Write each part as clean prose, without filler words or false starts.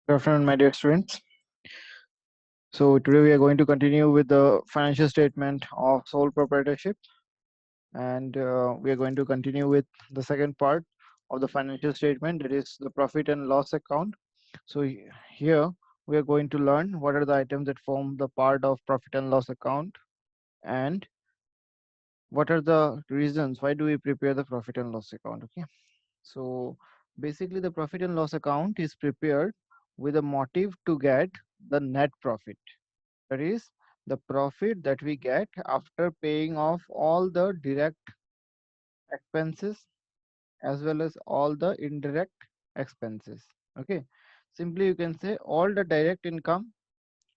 Good afternoon, my dear students. So today we are going to continue with the financial statement of sole proprietorship, and we are going to continue with the second part of the financial statement, that is the profit and loss account. So here we are going to learn what are the items that form the part of profit and loss account, and what are the reasons why do we prepare the profit and loss account. Okay, so basically the profit and loss account is prepared with a motive to get the net profit. That is the profit that we get after paying off all the direct expenses as well as all the indirect expenses. Okay, simply you can say all the direct income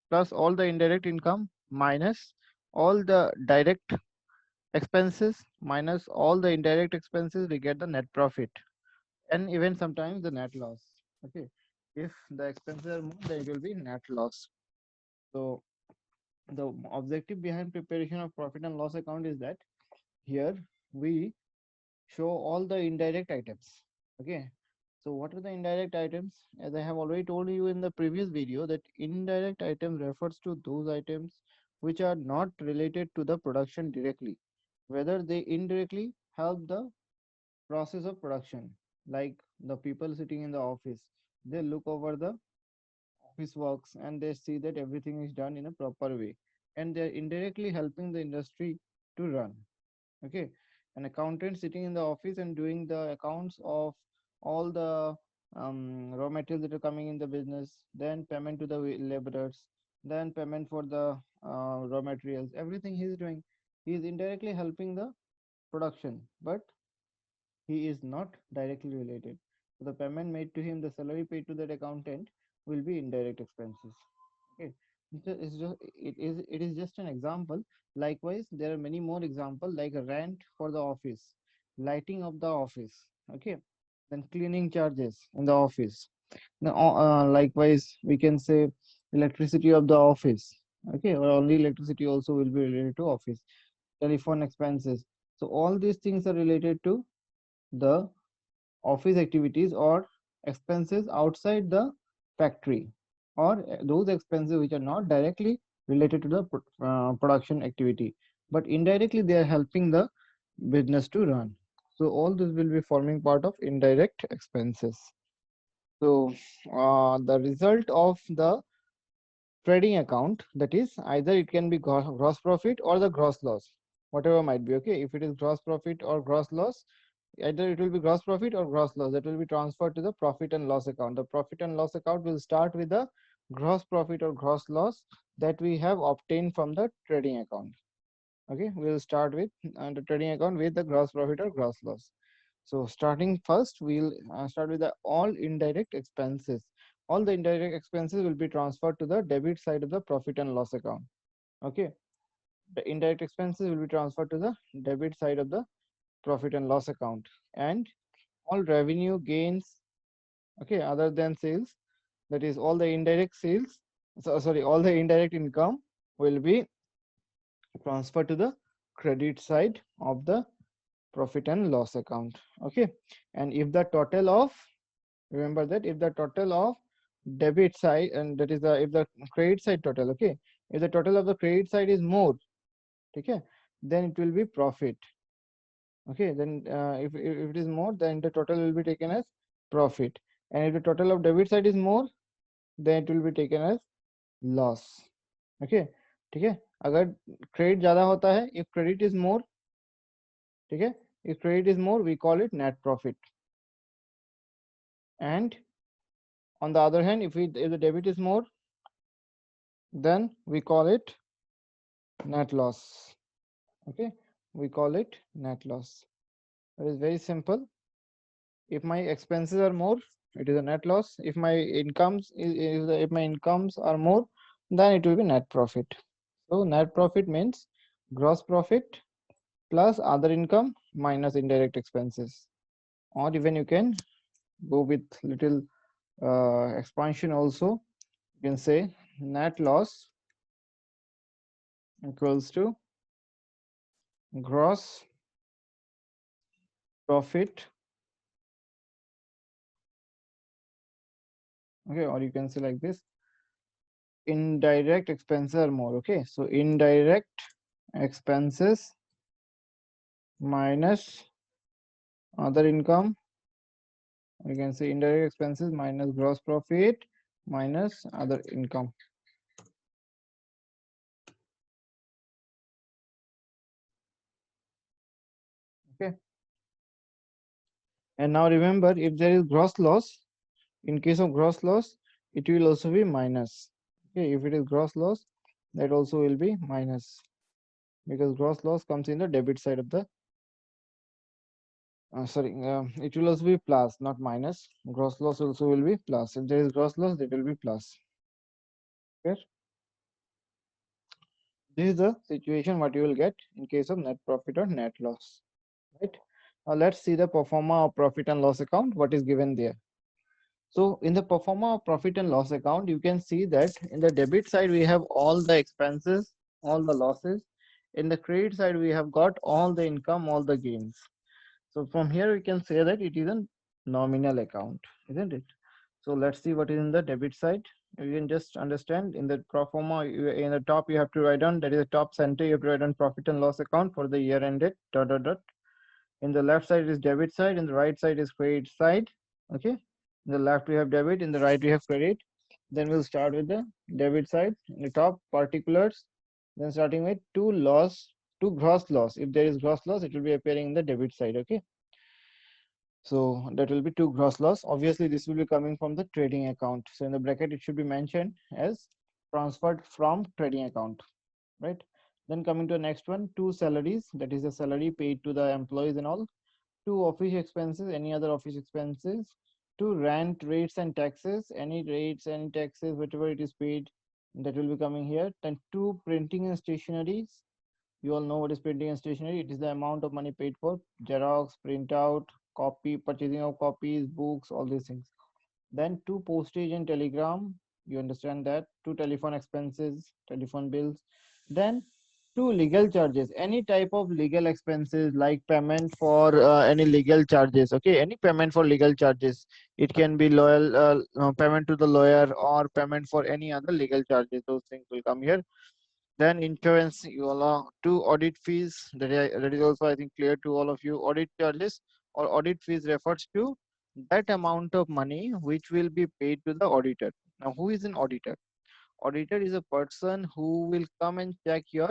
plus all the indirect income minus all the direct expenses minus all the indirect expenses, we get the net profit, and even sometimes the net loss. Okay, if the expenses are more, then it will be net loss. So the objective behind preparation of profit and loss account is that here we show all the indirect items. Okay, so what are the indirect items? As I have already told you in the previous video, that indirect items refers to those items which are not related to the production directly, whether they indirectly help the process of production. Like the people sitting in the office, they look over the office works and they see that everything is done in a proper way, and they're indirectly helping the industry to run. Okay, an accountant sitting in the office and doing the accounts of all the raw materials that are coming in the business, then payment to the laborers, then payment for the raw materials, everything he's doing, he is indirectly helping the production, but he is not directly related. So the payment made to him, the salary paid to that accountant, will be indirect expenses. Okay, it is just an example. Likewise, there are many more examples like a rent for the office, lighting of the office. Okay, then cleaning charges in the office. Now, likewise, we can say electricity of the office. Okay, or only electricity also will be related to office. Telephone expenses. So all these things are related to the office activities or expenses outside the factory, or those expenses which are not directly related to the production activity, but indirectly they are helping the business to run. So all this will be forming part of indirect expenses. So the result of the trading account, that is either it can be gross profit or the gross loss, whatever might be. Okay, if it is gross profit or gross loss, either it will be gross profit or gross loss, that will be transferred to the profit and loss account. The profit and loss account will start with the gross profit or gross loss that we have obtained from the trading account. Okay, we will start with the trading account with the gross profit or gross loss. So starting first, we'll start with the all indirect expenses. All the indirect expenses will be transferred to the debit side of the profit and loss account. Okay, the indirect expenses will be transferred to the debit side of the profit and loss account, and all revenue gains, okay, other than sales, that is all the indirect sales, so sorry, all the indirect income will be transferred to the credit side of the profit and loss account. Okay, and if the total of, remember that if the total of debit side, and that is the, if the credit side total, okay, if the total of the credit side is more, okay, then it will be profit. Okay, then if it is more, then the total will be taken as profit, and if the total of debit side is more, then it will be taken as loss. Okay, ठीक है, अगर credit ज़्यादा होता है, if credit is more, ठीक है, if credit is more, we call it net profit. And on the other hand, if the debit is more, then we call it net loss. Okay, we call it net loss. It is very simple. If my expenses are more, it is a net loss. If my if my incomes are more, then it will be net profit. So net profit means gross profit plus other income minus indirect expenses. Or even you can go with little expansion also. You can say net loss equals to gross profit Okay, or you can say like this, indirect expenses are more. Okay, so indirect expenses minus other income, you can say indirect expenses minus gross profit minus other income. Okay, and now remember, if there is gross loss, in case of gross loss, it will also be minus. Okay, if it is gross loss, that also will be minus, because gross loss comes in the debit side of the it will also be plus, not minus. Gross loss also will be plus. If there is gross loss, that will be plus. Okay, this is the situation what you will get in case of net profit or net loss. Right, now let's see the pro forma of profit and loss account, what is given there. So in the pro forma of profit and loss account, you can see that in the debit side we have all the expenses, all the losses. In the credit side we have got all the income, all the gains. So from here we can say that it is a nominal account, isn't it? So let's see what is in the debit side. You can just understand in the pro forma, in the top you have to write down, that is the top center, you have to write down profit and loss account for the year ended, dot dot dot. In the left side is debit side, in the right side is credit side. Okay, in the left we have debit, in the right we have credit. Then we'll start with the debit side. In the top, particulars, then starting with two gross loss. If there is gross loss, it will be appearing in the debit side. Okay, so that will be two gross loss. Obviously this will be coming from the trading account, so in the bracket it should be mentioned as transferred from trading account, right? Then coming to the next one, two salaries, that is the salary paid to the employees and all. Two office expenses, any other office expenses. Two rent, rates and taxes, any rates and taxes, whatever it is paid, that will be coming here. Then two printing and stationaries. You all know what is printing and stationery. It is the amount of money paid for Xerox, printout, copy, purchasing of copies, books, all these things. Then two postage and telegram. You understand that. Two telephone expenses, telephone bills. Then two legal charges. Any type of legal expenses like payment for any legal charges. Okay, any payment for legal charges. It can be loyal payment to the lawyer or payment for any other legal charges. Those things will come here. Then insurance, you allow two audit fees. That is also, I think, clear to all of you. Audit charges or audit fees refers to that amount of money which will be paid to the auditor. Now, who is an auditor? Auditor is a person who will come and check your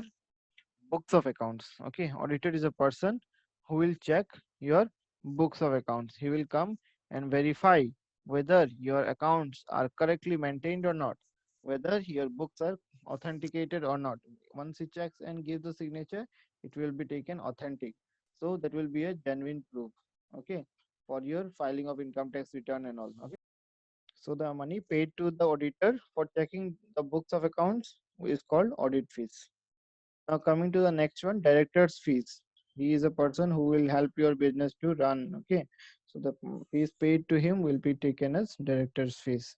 books of accounts. Okay, auditor is a person who will check your books of accounts. He will come and verify whether your accounts are correctly maintained or not, whether your books are authenticated or not. Once he checks and gives the signature, it will be taken authentic. So that will be a genuine proof. Okay, for your filing of income tax return and all. Okay, so the money paid to the auditor for checking the books of accounts is called audit fees. Now coming to the next one, director's fees. He is a person who will help your business to run. Okay, so the fees paid to him will be taken as director's fees.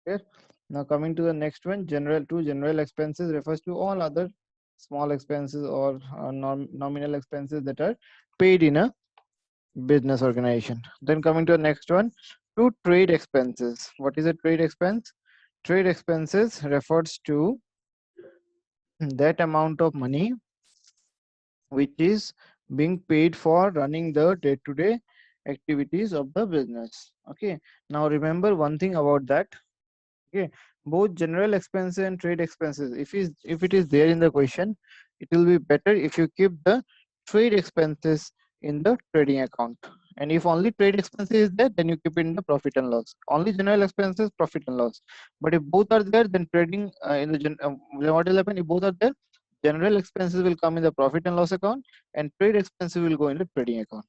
Okay. Now coming to the next one, general expenses refers to all other small expenses or nominal expenses that are paid in a business organization. Then coming to the next one, to trade expenses. What is a trade expense? Trade expenses refers to that amount of money which is being paid for running the day-to-day activities of the business. Okay, now remember one thing about that. Okay, both general expenses and trade expenses, if it is there in the question, it will be better if you keep the trade expenses in the trading account, and if only trade expenses is there, then you keep it in the profit and loss. Only general expenses, profit and loss. But if both are there, then trading what will happen if both are there? General expenses will come in the profit and loss account, and trade expenses will go in the trading account.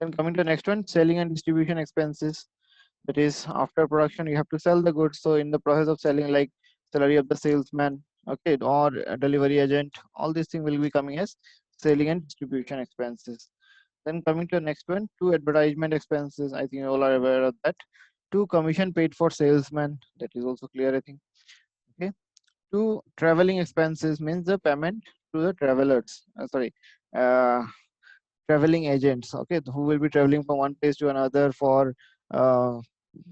Then coming to the next one, selling and distribution expenses. That is, after production you have to sell the goods, so in the process of selling, like salary of the salesman, okay, or a delivery agent, all these things will be coming as selling and distribution expenses. Then coming to the next one, two advertisement expenses. I think you all are aware of that. Two commission paid for salesman. That is also clear, I think. Okay. Two traveling expenses means the payment to the travelers. Uh, traveling agents. Okay, who will be traveling from one place to another for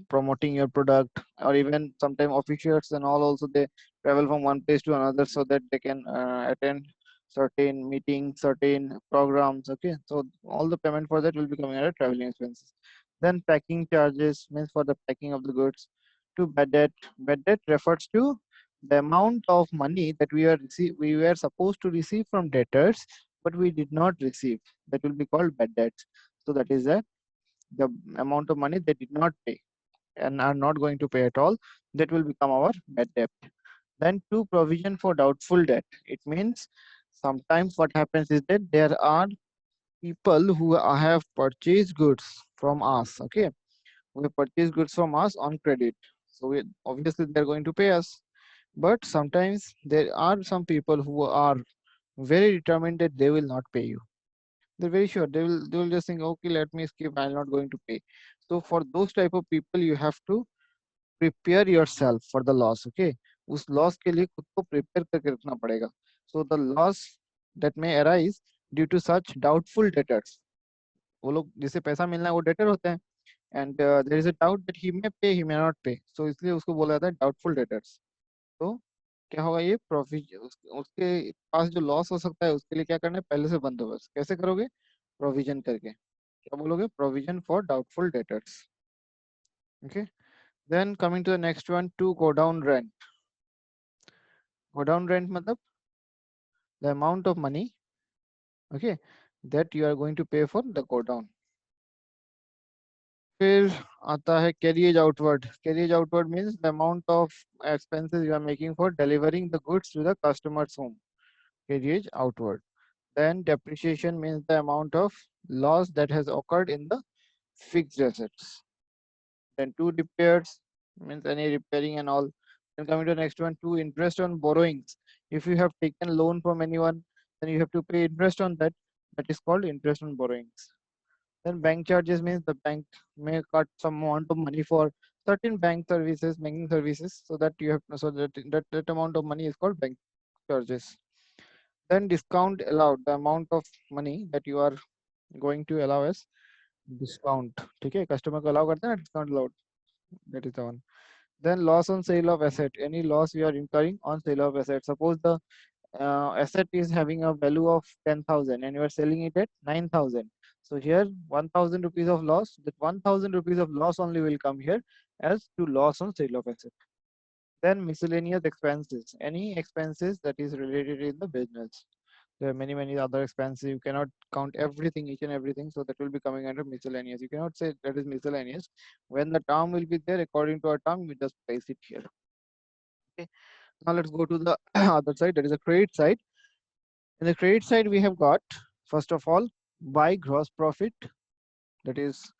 promoting your product, or even sometimes officials and all also they travel from one place to another so that they can attend certain meetings, certain programs. Okay, so all the payment for that will be coming under traveling expenses. Then packing charges means for the packing of the goods. To bad debt, bad debt refers to the amount of money that we were supposed to receive from debtors but we did not receive. That will be called bad debts. So that is the amount of money they did not pay and are not going to pay at all, that will become our bad debt. Then to provision for doubtful debt. It means sometimes what happens is that there are people who have purchased goods from us, okay, who have purchased goods from us on credit. So obviously they're going to pay us. But sometimes there are some people who are very determined that they will not pay you. They're very sure they will just think, okay, let me skip, I'm not going to pay. So for those type of people, you have to prepare yourself for the loss. Okay, उस loss के लिए खुद को prepare करके रखना पड़ेगा. So the loss that may arise due to such doubtful debtors. वो लोग जिसे पैसा मिलना है वो डेटर होते हैं, and there is a doubt that he may pay, he may not pay. So इसलिए उसको बोला जाता है doubtful debtors. तो क्या होगा, ये प्रोविजन उसके पास जो लॉस हो सकता है उसके लिए क्या करना है, पहले से बंदोबस्त कैसे करोगे, प्रोविजन करके. क्या बोलोगे, provision for doubtful debtors. Okay, then coming to the next one, to godown rent. Godown rent मतलब the amount of money, okay, that you are going to pay for the godown. फिर आता है carriage outward. Carriage outward means the amount of expenses you are making for delivering the goods to the customer's home. Carriage outward. Then depreciation means the amount of loss that has occurred in the fixed assets. Then two repairs means any repairing and all. Then coming to the next one, two interest on borrowings. If you have taken loan from anyone, then you have to pay interest on that. That is called interest on borrowings. Then bank charges means the bank may cut some amount of money for certain bank services, banking services, so that you have that amount of money is called bank charges. Then discount allowed, the amount of money that you are going to allow as discount. ठीक है, customer को allow करते हैं ना discount allowed. That is the one. Then loss on sale of asset. Any loss you are incurring on sale of asset. Suppose the asset is having a value of 10,000 and you are selling it at 9,000. So here 1,000 rupees of loss. That 1,000 rupees of loss only will come here as to loss on sale of asset. Then miscellaneous expenses. Any expenses that is related in the business. There are many other expenses. You cannot count everything, each and everything. So that will be coming under miscellaneous. You cannot say that is miscellaneous. When the term will be there, according to our term, we just place it here. Okay. Now let's go to the other side. That is the credit side. In the credit side, we have got, first of all, by gross profit. That is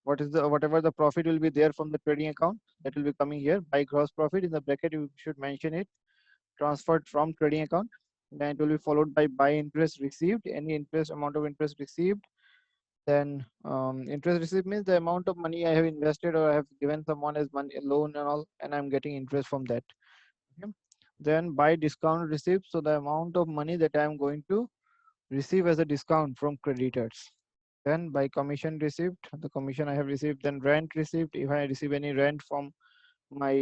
whatever the profit will be there from the trading account, that will be coming here. By gross profit, in the bracket you should mention it, transferred from trading account. Then it will be followed by interest received, any interest, amount of interest received. Then interest received means the amount of money I have invested or I have given someone as money, loan and all, and I'm getting interest from that. Okay. Then by discount received, so the amount of money that I am going to receive as a discount from creditors. Then by commission received, the commission I have received. Then rent received, if I receive any rent from my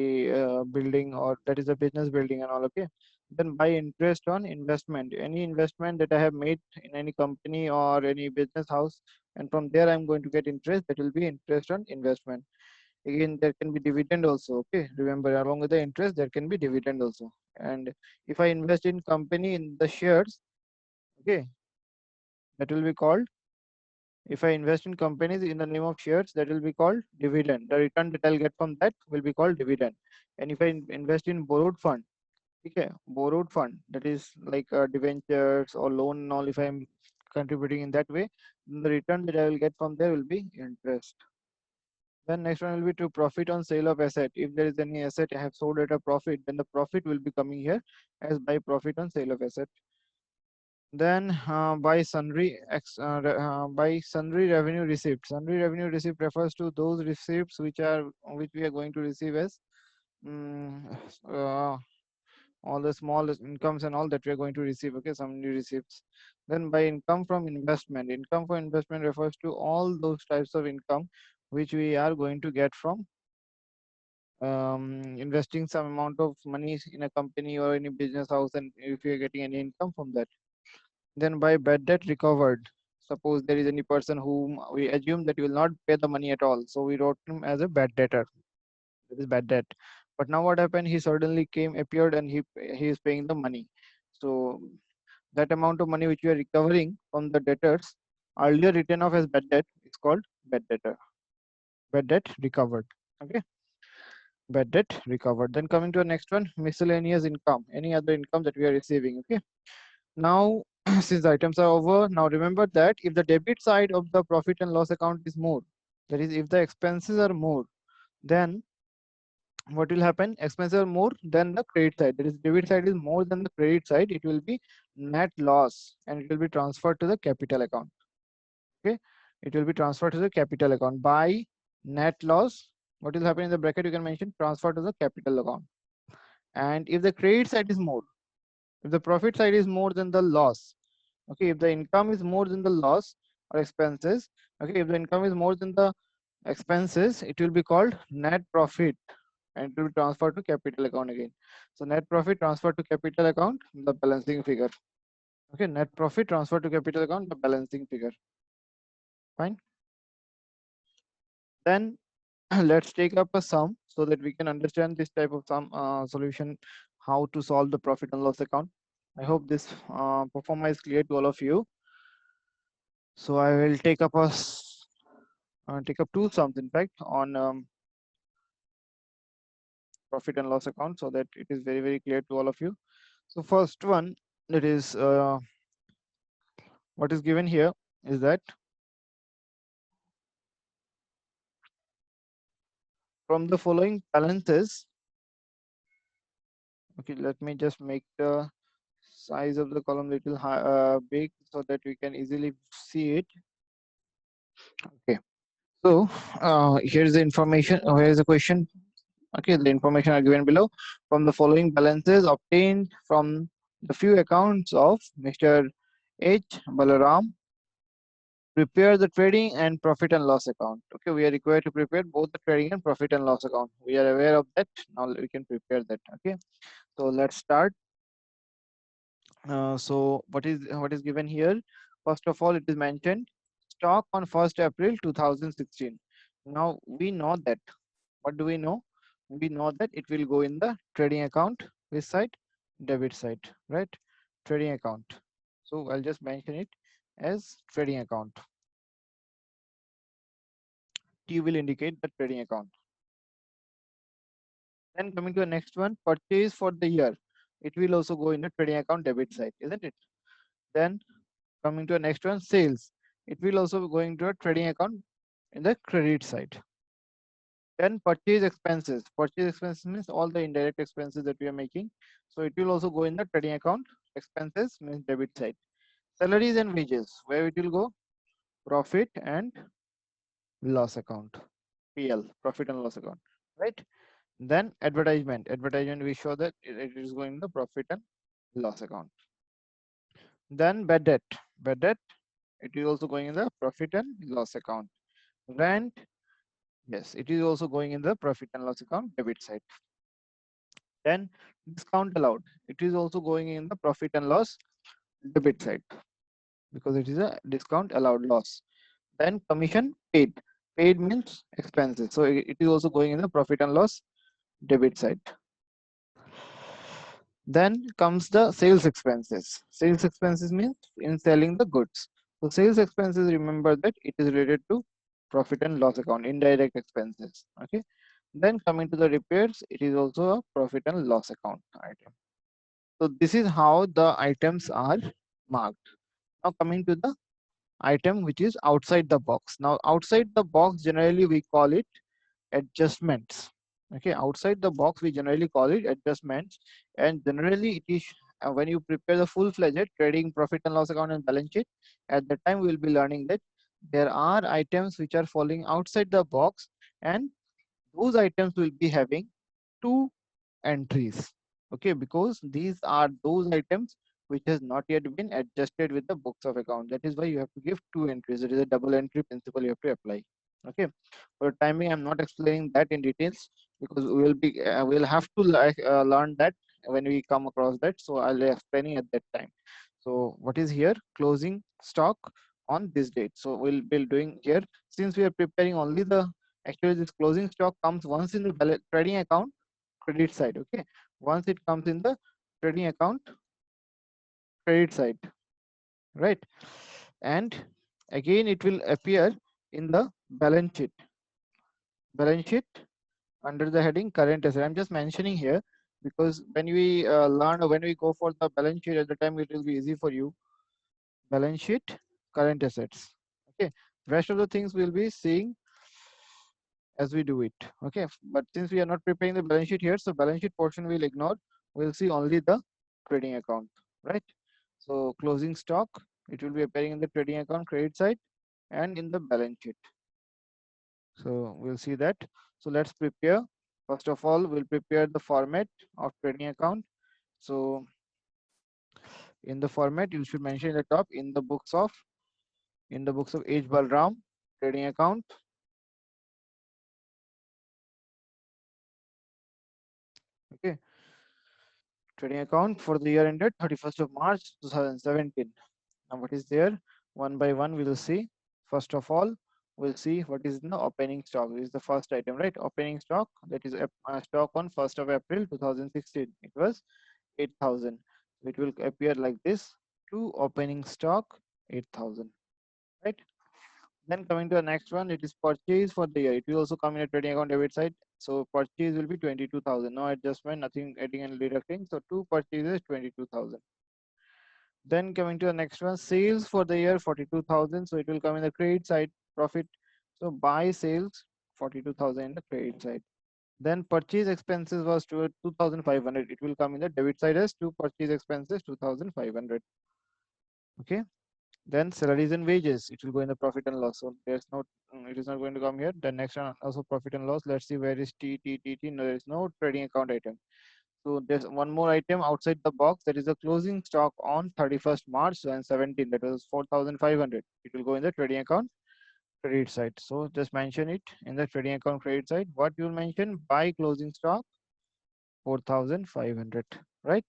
building, or that is a business building and all. Okay. Then by interest on investment, any investment that I have made in any company or any business house, and from there I'm going to get interest, that will be interest on investment. Again, there can be dividend also. Okay, remember, along with the interest there can be dividend also. And if I invest in company in the shares, okay, that will be called, if I invest in companies in the name of shares, that will be called dividend. The return that I'll get from that will be called dividend. And if I invest in borrowed fund, okay, borrowed fund, that is like debentures or loan and all, if I'm contributing in that way, then the return that I will get from there will be interest. Then next one will be to profit on sale of asset. If there is any asset I have sold at a profit, then the profit will be coming here as by profit on sale of asset. Then by sundry revenue receipt. Sundry revenue receipt refers to those receipts which we are going to receive as mm, uh, all the small incomes and all that we are going to receive. Okay, sundry receipts. Then by income from investment. Income from investment refers to all those types of income which we are going to get from investing some amount of money in a company or any business house, and if you're getting any income from that, then by bad debt recovered. Suppose there is any person whom we assume that he will not pay the money at all, so we wrote him as a bad debtor. That is bad debt. But now what happened? He suddenly appeared, and he is paying the money. So that amount of money which we are recovering from the debtors earlier written off as bad debt is called bad debtor. Bad debt recovered. Okay, bad debt recovered. Then coming to the next one, miscellaneous income. Any other income that we are receiving. Okay. Now, since the items are over, now remember that if the debit side of the profit and loss account is more, that is, if the expenses are more, then what will happen? Expenses are more than the credit side. That is, debit side is more than the credit side. It will be net loss, and it will be transferred to the capital account. Okay, it will be transferred to the capital account by net loss. What will happen in the bracket? You can mention transfer to the capital account. And if the credit side is more, if the profit side is more than the loss, okay, if the income is more than the loss or expenses, okay, if the income is more than the expenses, it will be called net profit, and it will be transferred to capital account again. So net profit transferred to capital account, the balancing figure. Okay, net profit transferred to capital account, the balancing figure. Fine. Then let's take up a sum so that we can understand this type of sum solution, how to solve the profit and loss account. I hope this performa is clear to all of you. So I will take up take up two sums, in fact, on profit and loss account, so that it is very, very clear to all of you. So first one, that is what is given here is that from the following balances, okay, let me just make the size of the column little big so that we can easily see it. Okay, so here's the information. Here's the question. Okay, the information are given below. From the following balances obtained from the few accounts of Mr. H. Balaram, prepare the trading and profit and loss account. Okay, we are required to prepare both the trading and profit and loss account. We are aware of that. Now we can prepare that. Okay, so let's start. So what is given here? First of all, it is mentioned stock on 1st April 2016. Now we know that. What do we know? We know that it will go in the trading account. This side, debit side, right? Trading account. So I'll just mention it as trading account. T will indicate the trading account. Then coming to the next one, purchase for the year. It will also go in the trading account debit side, isn't it? Then coming to the next one, sales. It will also be going to a trading account in the credit side. Then purchase expenses. Purchase expenses means all the indirect expenses that we are making. So it will also go in the trading account. Expenses means debit side. Salaries and wages, where it will go? Profit and loss account. PL, profit and loss account, right? Then advertisement. Advertisement, we show that it is going in the profit and loss account. Then bad debt. Bad debt, it is also going in the profit and loss account. Rent, yes, it is also going in the profit and loss account debit side. Then discount allowed, it is also going in the profit and loss debit side because it is a discount allowed loss. Then commission paid. Paid means expenses, so it is also going in the profit and loss debit side. Then comes the sales expenses. Sales expenses means in selling the goods. So sales expenses, remember that it is related to profit and loss account, indirect expenses. Okay. Then coming to the repairs, it is also a profit and loss account item. So this is how the items are marked. Now coming to the item which is outside the box. Now outside the box, generally we call it adjustments. Okay, outside the box we generally call it adjustments, and generally it is when you prepare the full-fledged trading, profit and loss account and balance sheet, at the time we will be learning that there are items which are falling outside the box, and those items will be having two entries. Okay, because these are those items which has not yet been adjusted with the books of account. That is why you have to give two entries. It is a double entry principle you have to apply. Okay, for timing, I'm not explaining that in details because we'll have to learn that when we come across that. So I'll be explaining at that time. So what is here? Closing stock on this date. So we'll be doing here, since we are preparing only the, actually this closing stock comes once in the trading account credit side. Okay, once it comes in the trading account credit side, right? And again it will appear in the balance sheet under the heading current asset. I'm just mentioning here because when we learn, or when we go for the balance sheet at the time, it will be easy for you. Balance sheet, current assets. Okay, rest of the things we'll be seeing as we do it. Okay, but since we are not preparing the balance sheet here, so balance sheet portion we'll ignore. We'll see only the trading account, right? So closing stock, it will be appearing in the trading account credit side and in the balance sheet. So we'll see that. So let's prepare. First of all, we'll prepare the format of trading account. So in the format, you should mention in the top, in the books of H. Balram trading account. Okay, trading account for the year ended 31st of March 2017. Now what is there? One by one we will see. First of all, we'll see what is the opening stock. This is the first item, right? Opening stock, that is stock on 1st of April 2016. It was 8,000. It will appear like this: to opening stock 8,000, right? Then coming to the next one, it is purchase for the year. It will also come in a trading account debit side. So purchase will be 22,000. No adjustment, nothing adding and deducting. So two purchases 22,000. Then coming to the next one, sales for the year 42,000. So it will come in the credit side profit. So buy sales 42,000 in the credit side. Then purchase expenses was to 2,500. It will come in the debit side as two purchase expenses 2,500. Okay. Then salaries and wages, it will go in the profit and loss. So there's no, it is not going to come here. The next one also profit and loss. Let's see where is T T T T. No, there is no trading account item. So there's one more item outside the box, that is a closing stock on 31st March 2017. That was 4,500. It will go in the trading account credit side. So just mention it in the trading account credit side. What you will mention? Buy closing stock 4,500. Right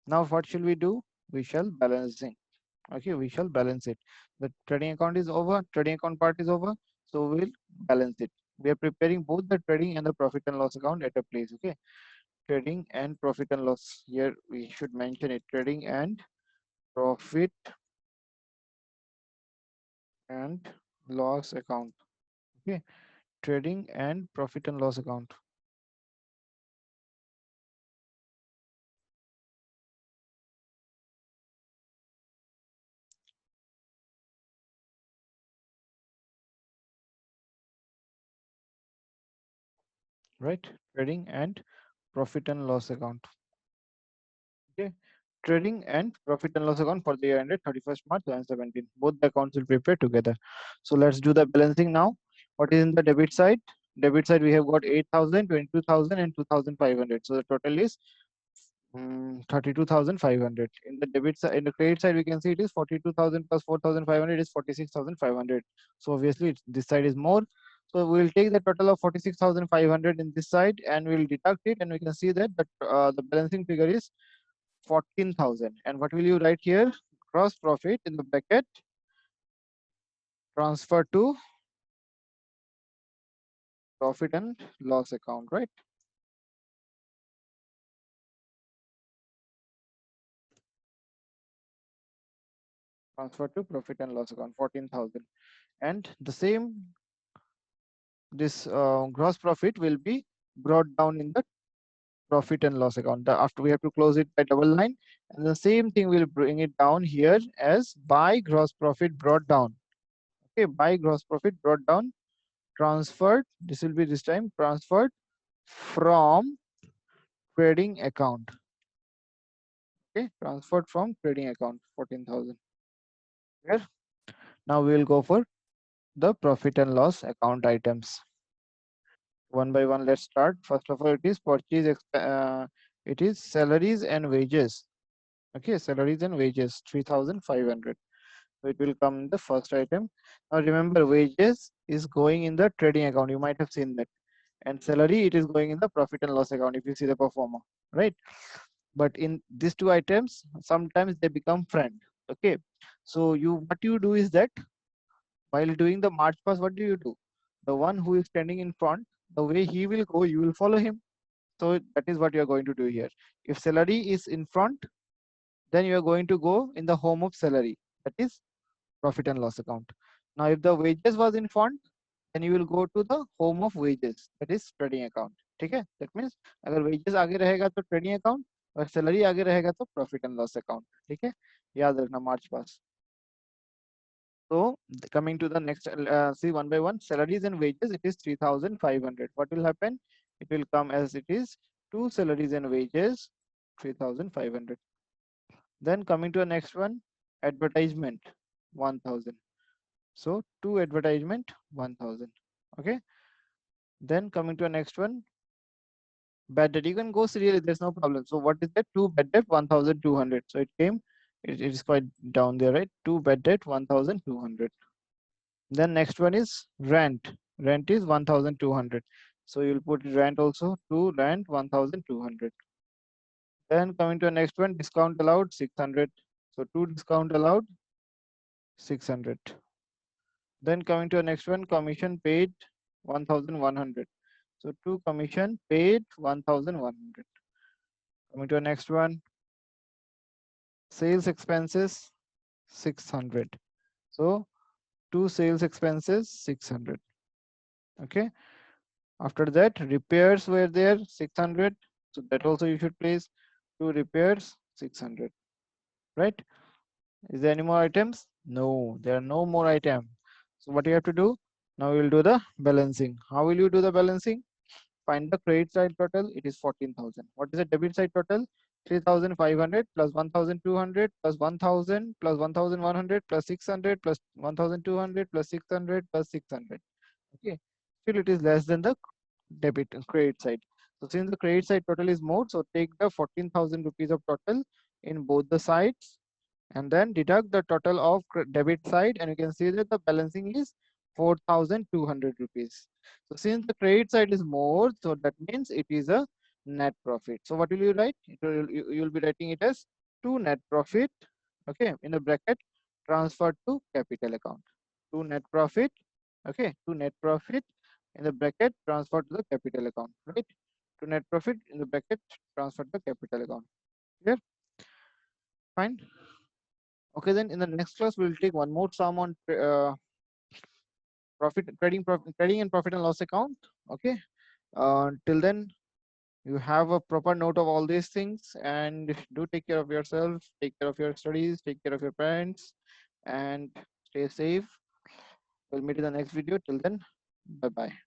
now, what shall we do? We shall balancing. Okay, we shall balance it. The trading account is over, trading account part is over, so we'll balance it. We are preparing both the trading and the profit and loss account at a place. Okay, trading and profit and loss. Here we should mention it: trading and profit and loss account. Okay, trading and profit and loss account. Right, trading and profit and loss account. Okay, trading and profit and loss account for the year ended 31st March 2017. Both the accounts will prepare together. So let's do the balancing now. What is in the debit side? Debit side we have got 8,000, 22,000 and 2,500. So the total is 32,500. In the debit side, in the credit side, we can see it is 42,000 plus 4,500 is 46,500. So obviously this side is more. So we will take the total of 46,500 in this side and we will deduct it, and we can see that the balancing figure is 14,000. And what will you write here? Gross profit in the bracket, transfer to profit and loss account, right? Transfer to profit and loss account, 14,000. And the same, this gross profit will be brought down in the profit and loss account. After we have to close it by double line, and the same thing will bring it down here as by gross profit brought down. Okay, by gross profit brought down, transferred. This will be this time transferred from trading account. Okay, transferred from trading account, 14,000. Here. Now we will go for the profit and loss account items. One by one, let's start. First of all, it is it is salaries and wages. Okay, salaries and wages, 3,500. So it will come in the first item. Now remember, wages is going in the trading account. You might have seen that. And salary, it is going in the profit and loss account if you see the performer, right? But in these two items, sometimes they become friend. Okay. So what you do is that while doing the march pass, what do? The one who is standing in front, the way he will go, you will follow him. So that is what you are going to do here. If salary is in front, then you are going to go in the home of salary, that is profit and loss account. Now if the wages was in front, then you will go to the home of wages, that is trading account. ठीक है? That means अगर wages आगे रहेगा तो trading account, और salary आगे रहेगा तो profit and loss account. ठीक है? याद रखना march pass. So coming to the next, see one by one, salaries and wages, it is 3,500. What will happen? It will come as it is two salaries and wages, 3,500. Then coming to the next one, advertisement, 1,000. So two advertisement, 1,000. Okay. Then coming to the next one, bad debt. You can go serially, there's no problem. So what is that? Two bad debt, 1,200. So it came, it is quite down there, right? Two bad debt, 1,200. Then next one is rent. Rent is 1,200. So you'll put rent also, to rent 1,200. Then coming to the next one, discount allowed 600. So two discount allowed 600. Then coming to the next one, commission paid 1,100. So two commission paid 1,100. Coming to the next one, sales expenses 600. So two sales expenses 600. Okay. After that, repairs were there 600. So that also you should place. Two repairs 600. Right? Is there any more items? No, there are no more items. So what you have to do? Now we will do the balancing. How will you do the balancing? Find the credit side total. It is 14,000. What is the debit side total? 3,500 plus 1,200 plus 1,000 plus 1,100 plus 600 plus 1,200 plus 600 plus 600. Okay. Still it is less than the debit credit side. So since the credit side total is more, so take the 14,000 rupees of total in both the sides and then deduct the total of debit side, and you can see that the balancing is 4,200 rupees. So since the credit side is more, so that means it is a net profit. So what will you write? You will be writing it as to net profit, okay, in a bracket, transferred to capital account. To net profit, okay, to net profit in the bracket, transferred to the capital account, right? To net profit in the bracket, transferred to capital account. Clear? Fine. Okay, then in the next class, we'll take one more sum on trading and profit and loss account. Okay. Till then, you have a proper note of all these things, and do take care of yourself, take care of your studies, take care of your parents, and stay safe. We'll meet in the next video. Till then, bye bye.